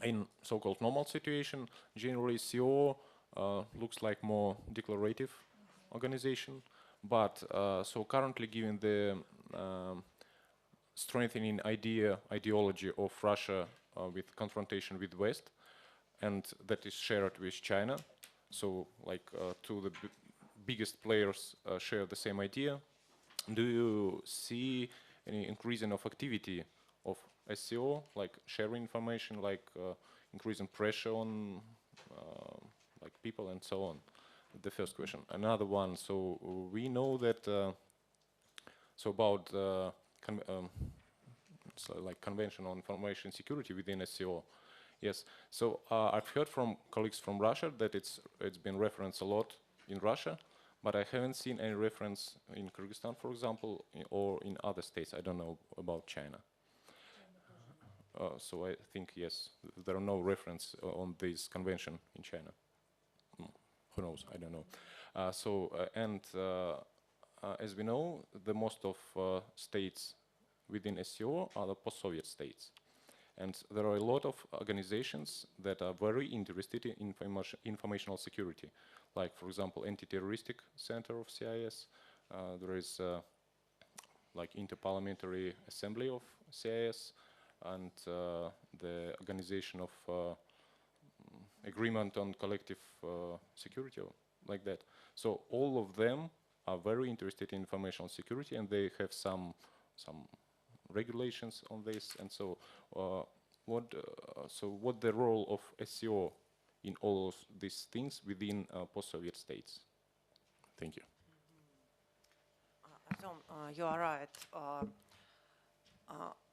in so-called normal situation, generally CO looks like more declarative organization, but so currently given the strengthening ideology of Russia with confrontation with West, and that is shared with China, so like two of the biggest players share the same idea. Do you see any increasing of activity of SCO, like sharing information, like increasing pressure on like people and so on? The first question. Another one. So we know that so about so like Convention on Information Security within SCO. Yes. So I've heard from colleagues from Russia that it's been referenced a lot in Russia, but I haven't seen any reference in Kyrgyzstan, for example, or in other states. I don't know about China. So I think yes, there are no reference on this convention in China. Who knows? I don't know. As we know, the most of states within SCO are the post-Soviet states. And there are a lot of organizations that are very interested in informational security. Like, for example, Anti-Terroristic Center of CIS. There is like Interparliamentary Assembly of CIS and the Organization of Agreement on Collective Security, or like that. So all of them are very interested in informational security, and they have some regulations on this. And so, what the role of SCO in all of these things within post-Soviet states? Thank you. Artyom, you are right.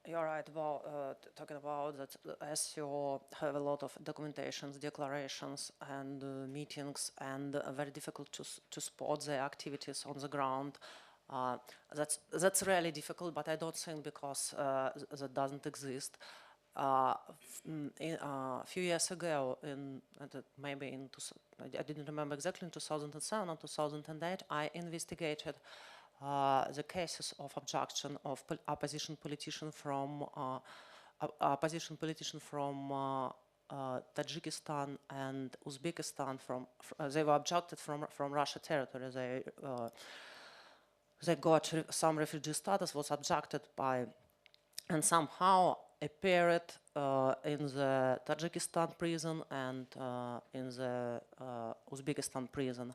You are right about talking about that the SCO have a lot of documentations, declarations, and meetings, and very difficult to spot their activities on the ground. That's really difficult, but I don't think because that doesn't exist. A few years ago, maybe I didn't remember exactly, in 2007 or 2008, I investigated the cases of abduction of opposition politician from Tajikistan and Uzbekistan. They were abducted from Russia territory. They got some refugee status, was abducted by, and somehow appeared in the Tajikistan prison and in the Uzbekistan prison.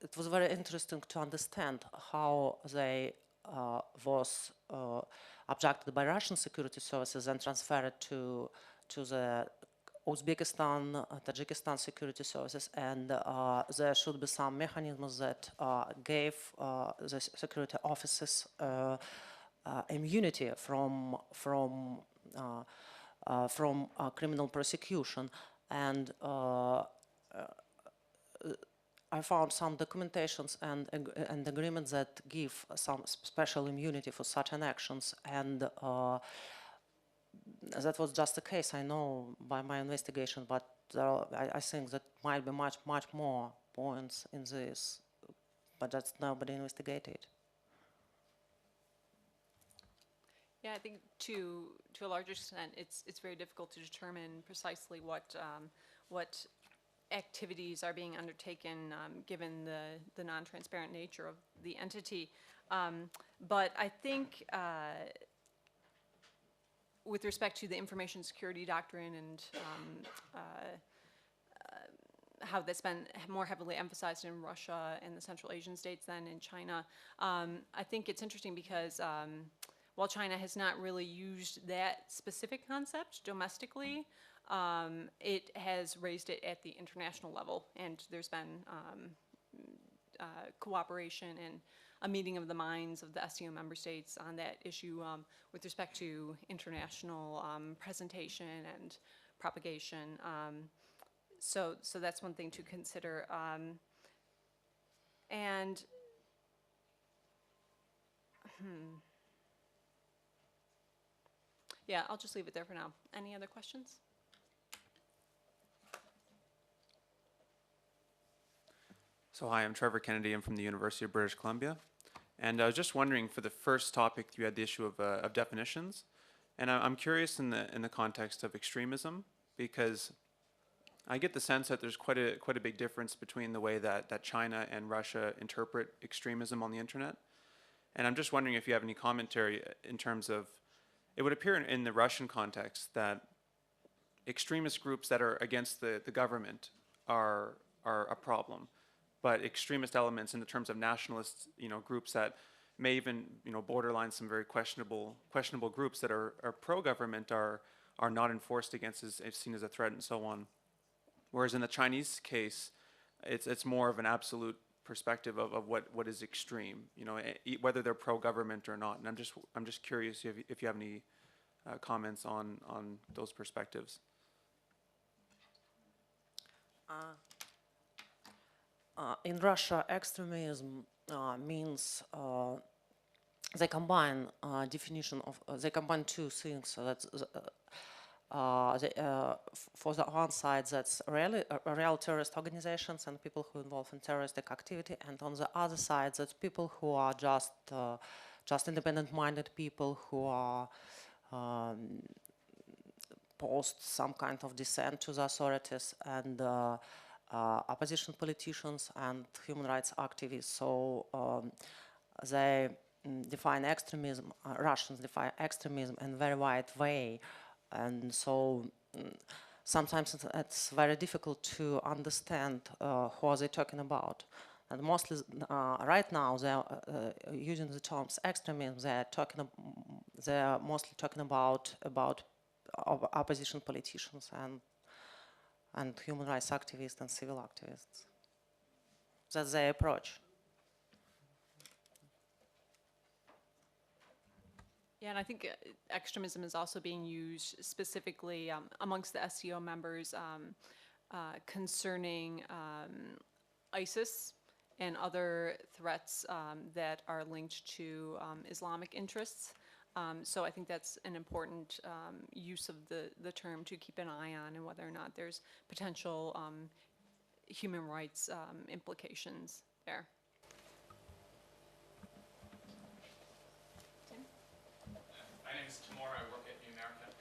It was very interesting to understand how they was abducted by Russian security services and transferred to the Uzbekistan, Tajikistan security services, and there should be some mechanisms that gave the security officers immunity from criminal prosecution. And I found some documentations and agreements that give some special immunity for such an actions, and that was just the case, I know, by my investigation, but I think that might be much more points in this, but that's nobody investigated. Yeah, I think to a larger extent, it's very difficult to determine precisely what activities are being undertaken given the non-transparent nature of the entity. But I think with respect to the information security doctrine and how that's been more heavily emphasized in Russia and the Central Asian states than in China, I think it's interesting because while China has not really used that specific concept domestically, it has raised it at the international level, and there's been cooperation and a meeting of the minds of the SCO member states on that issue with respect to international presentation and propagation. So that's one thing to consider. Yeah, I'll just leave it there for now. Any other questions? So hi, I'm Trevor Kennedy. I'm from the University of British Columbia. And I was just wondering, for the first topic, you had the issue of definitions. And I'm curious in the context of extremism, because I get the sense that there's quite a big difference between the way that China and Russia interpret extremism on the internet. And I'm just wondering if you have any commentary in terms of, it would appear in the Russian context that extremist groups that are against the government are a problem. But extremist elements in the terms of nationalist, groups that may even, borderline some very questionable groups that are pro-government are not enforced against as seen as a threat and so on. Whereas in the Chinese case, it's more of an absolute perspective of what is extreme, whether they're pro-government or not. And I'm just curious if you have any comments on those perspectives. In Russia, extremism means they combine they combine two things. So that's for the one side, that's real terrorist organizations and people who involve in terroristic activity, and on the other side, that's people who are just independent-minded people who are post some kind of dissent to the authorities, and opposition politicians and human rights activists. So they define extremism, Russians define extremism in a very wide way. And so sometimes it's very difficult to understand who are they talking about. And mostly right now they're using the terms extremism, they're mostly talking about opposition politicians and human rights activists and civil activists. That's their approach. Yeah, and I think extremism is also being used specifically amongst the SCO members concerning ISIS and other threats that are linked to Islamic interests. So I think that's an important use of the term to keep an eye on, and whether or not there's potential human rights implications there. My name is Timur. I work at New America.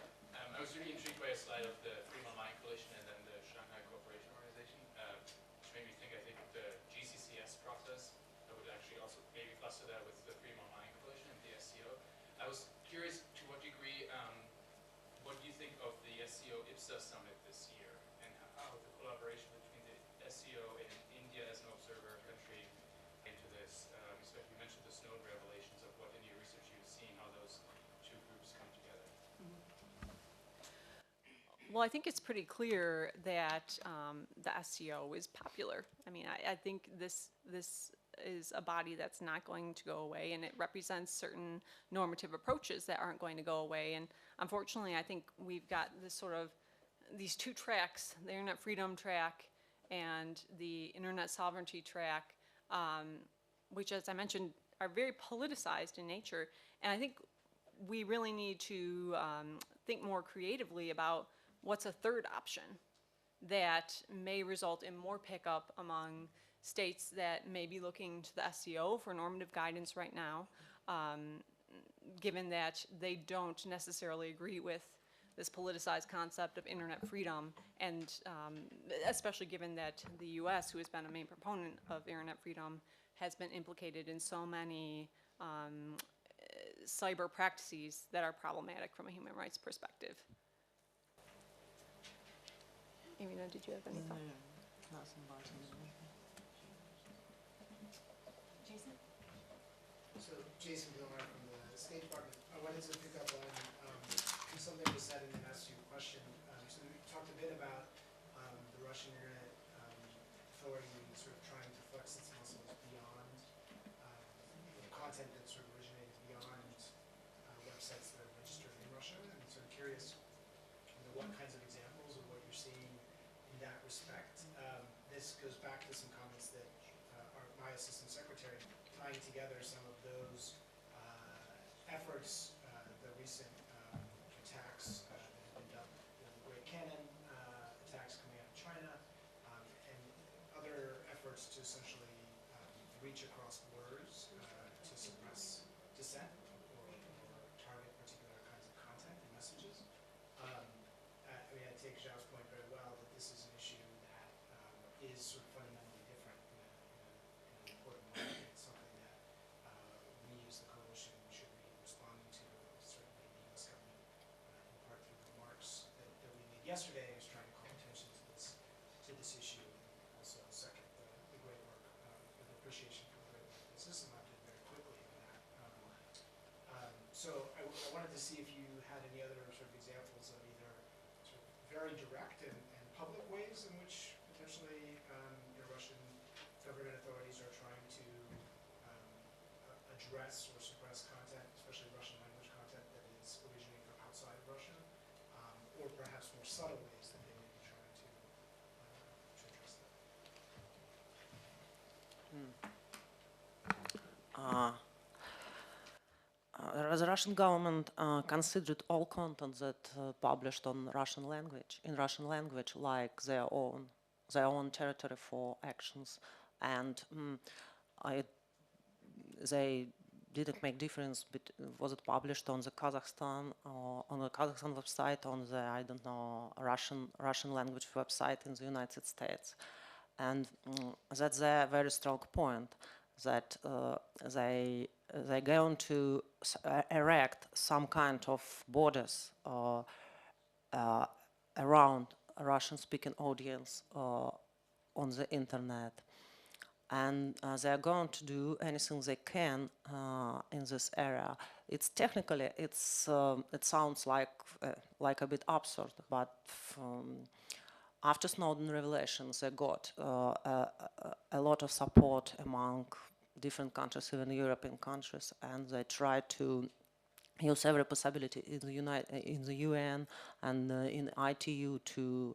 I was really intrigued by a slide of the Freedom Online Coalition and then the Shanghai Cooperation Organization, which made me think, I think, the GCCS process that would actually also maybe cluster that with the Freedom Online Coalition and the SCO. I was curious to what degree, what do you think of the SCO IPSA summit this year, and how the collaboration between the SCO and India as an observer country into this? Especially you mentioned the Snowden revelations, of what in your research you've seen, how those two groups come together. Well, I think it's pretty clear that the SCO is popular. I mean, I think this is a body that's not going to go away, and it represents certain normative approaches that aren't going to go away. And unfortunately, I think we've got this sort of these two tracks: the internet freedom track and the internet sovereignty track, which, as I mentioned, are very politicized in nature. And I think we really need to think more creatively about what's a third option that may result in more pickup among states that may be looking to the SCO for normative guidance right now, given that they don't necessarily agree with this politicized concept of internet freedom, and especially given that the US, who has been a main proponent of internet freedom, has been implicated in so many cyber practices that are problematic from a human rights perspective. Irina, did you have any thoughts? Jason? So, Jason Gilmar from the State Department. I wanted to pick up on something was said and then ask you a question. So we talked a bit about the Russian Internet Authority sort of trying to flex its muscles beyond the content that sort of originated beyond websites that are registered in Russia. And so I'm curious, what kinds of examples of what you're seeing in that respect. This goes back to some comments that my Assistant Secretary, tying together some of those efforts, the recent attacks that have been done, the Great Cannon attacks coming out of China, and other efforts to essentially reach across borders to suppress dissent or target particular kinds of content and messages. I mean, I take Zhao's point very well that this is an issue that is sort of fundamentally different in an important way. It's something that we as the coalition should be responding to. Certainly the U.S. government, in part through the remarks that we made yesterday, is trying to call attention to this issue. And also, second, the great work, with appreciation for the great work the system did very quickly on that. So I wanted to see if you had any other sort of examples of either sort of very direct and public ways in which potentially the Russian government authorities are trying to address or suppress content, especially Russian language content that is originating from outside the Russian government considered all content that published on in Russian language, like their own territory for actions, and they didn't make difference. Was it published on the Kazakhstan or on the Kazakhstan website, on the I don't know Russian language website in the United States, and that's a very strong point that they're going to erect some kind of borders around a Russian-speaking audience on the internet, and they are going to do anything they can in this area. It's technically, it sounds like a bit absurd, but after Snowden revelations, they got a lot of support among different countries, even European countries, and they try to use every possibility in the UN and in ITU to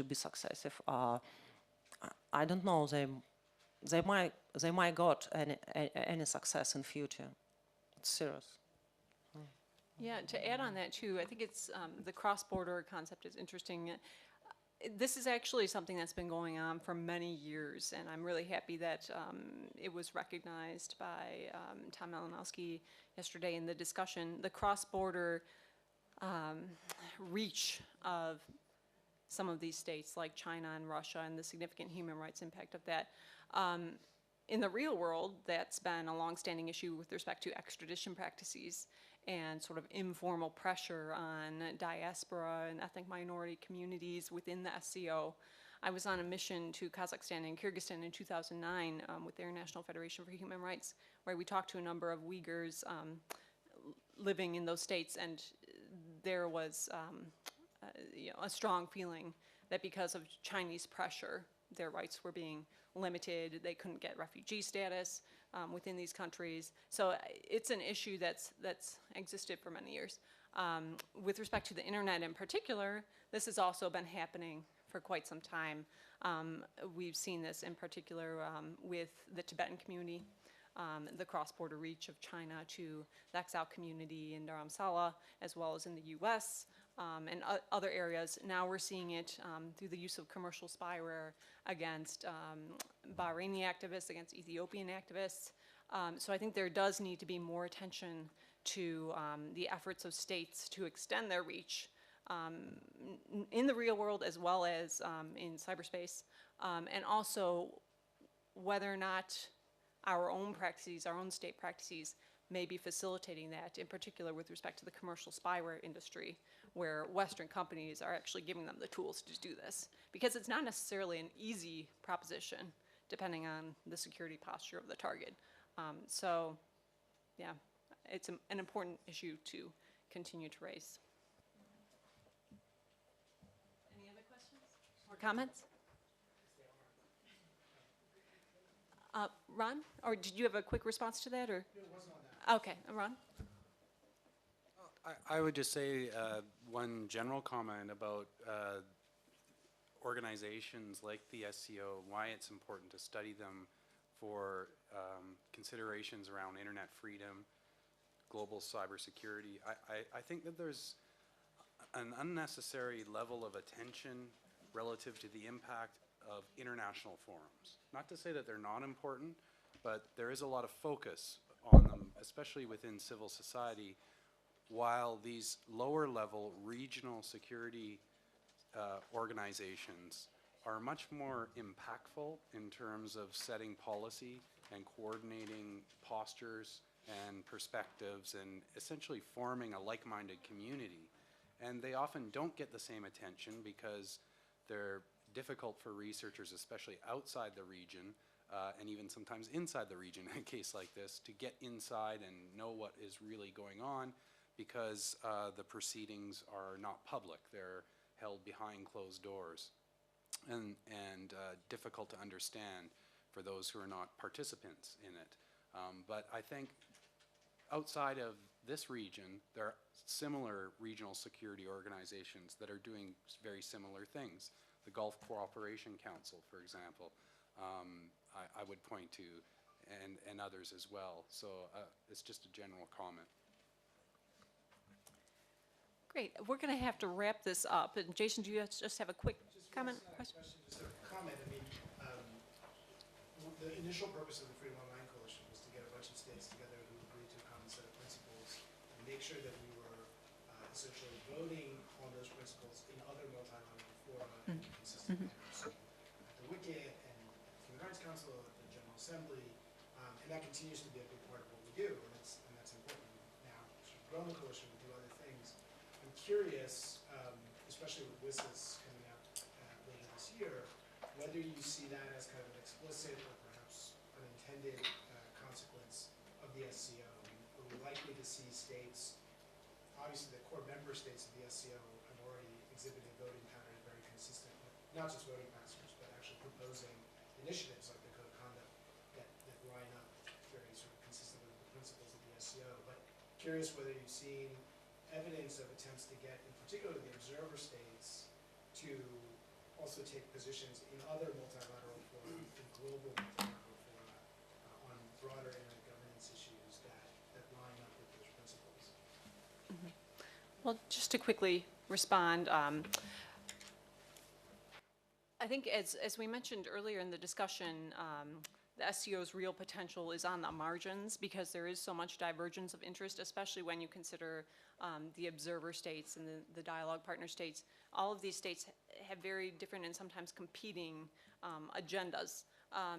be successive. I don't know. They might got any success in future. It's serious. Yeah, to add on that too, I think it's the cross-border concept is interesting. This is actually something that's been going on for many years, and I'm really happy that it was recognized by Tom Malinowski yesterday in the discussion. The cross-border reach of some of these states like China and Russia and the significant human rights impact of that. In the real world, that's been a longstanding issue with respect to extradition practices and sort of informal pressure on diaspora and ethnic minority communities within the SCO. I was on a mission to Kazakhstan and Kyrgyzstan in 2009 with the International Federation for Human Rights, where we talked to a number of Uyghurs living in those states, and there was a strong feeling that because of Chinese pressure, their rights were being limited. They couldn't get refugee status within these countries. So it's an issue that's existed for many years. With respect to the internet in particular, this has also been happening for quite some time. We've seen this in particular with the Tibetan community, the cross-border reach of China to the exile community in Dharamsala, as well as in the US. And other areas. Now we're seeing it through the use of commercial spyware against Bahraini activists, against Ethiopian activists. So I think there does need to be more attention to the efforts of states to extend their reach in the real world as well as in cyberspace, and also whether or not our own practices, our own state practices, may be facilitating that, in particular with respect to the commercial spyware industry, where Western companies are actually giving them the tools to do this. Because it's not necessarily an easy proposition, depending on the security posture of the target. So, yeah, it's an important issue to continue to raise. Any other questions or comments? Ron, or did you have a quick response to that, or? No, it wasn't on that. Okay, Ron? I would just say one general comment about organizations like the SCO, why it's important to study them for considerations around internet freedom, global cybersecurity. I think that there's an unnecessary level of attention relative to the impact of international forums. Not to say that they're not important, but there is a lot of focus on them, especially within civil society, while these lower level regional security organizations are much more impactful in terms of setting policy and coordinating postures and perspectives and essentially forming a like-minded community. And they often don't get the same attention because they're difficult for researchers, especially outside the region, and even sometimes inside the region in a case like this, to get inside and know what is really going on, because the proceedings are not public. They're held behind closed doors and difficult to understand for those who are not participants in it. But I think outside of this region, there are similar regional security organizations that are doing very similar things. The Gulf Cooperation Council, for example, I would point to, and others as well. So it's just a general comment. Great. We're going to have to wrap this up. And Jason, do you just have a quick comment? Question? Just a comment. I mean, the initial purpose of the Freedom Online Coalition was to get a bunch of states together who agreed to a common set of principles and make sure that we were essentially voting on those principles in other multilateral fora in a consistent manner. So at the WICIT and at the Human Rights Council, at the General Assembly, and that continues to be a big part of what we do, and that's important. Now, sort of grown the coalition, we do other things. I'm curious, especially with WICIS coming up later this year, whether you see that as kind of an explicit or perhaps unintended consequence of the SCO. I mean, are we likely to see states, obviously the core member states of the SCO have already exhibited voting patterns very consistent with not just voting patterns, but actually proposing initiatives like the Code of Conduct that line up very sort of consistently with the principles of the SCO. But curious whether you've seen evidence of attempts to get, in particular, the observer states to also take positions in other multilateral fora, in global multilateral fora, on broader internet governance issues that line up with those principles. Well, just to quickly respond, I think as we mentioned earlier in the discussion, the SCO's real potential is on the margins because there is so much divergence of interest, especially when you consider the observer states and the dialogue partner states. All of these states have very different and sometimes competing agendas.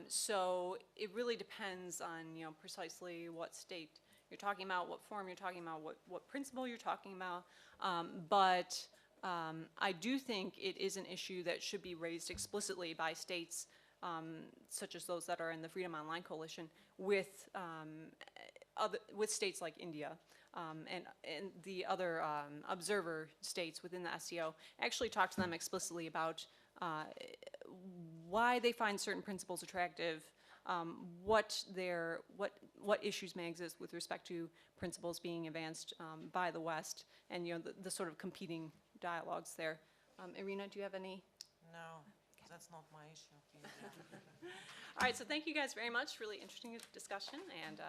So it really depends on, you know, precisely what state you're talking about, what form you're talking about, what principle you're talking about. But I do think it is an issue that should be raised explicitly by states such as those that are in the Freedom Online Coalition with states like India and the other observer states within the SCO. Actually talk to them explicitly about why they find certain principles attractive, what issues may exist with respect to principles being advanced by the West, and you know the sort of competing dialogues there. Irina, do you have any? No, that's not my issue. All right, so thank you guys very much. Really interesting discussion, and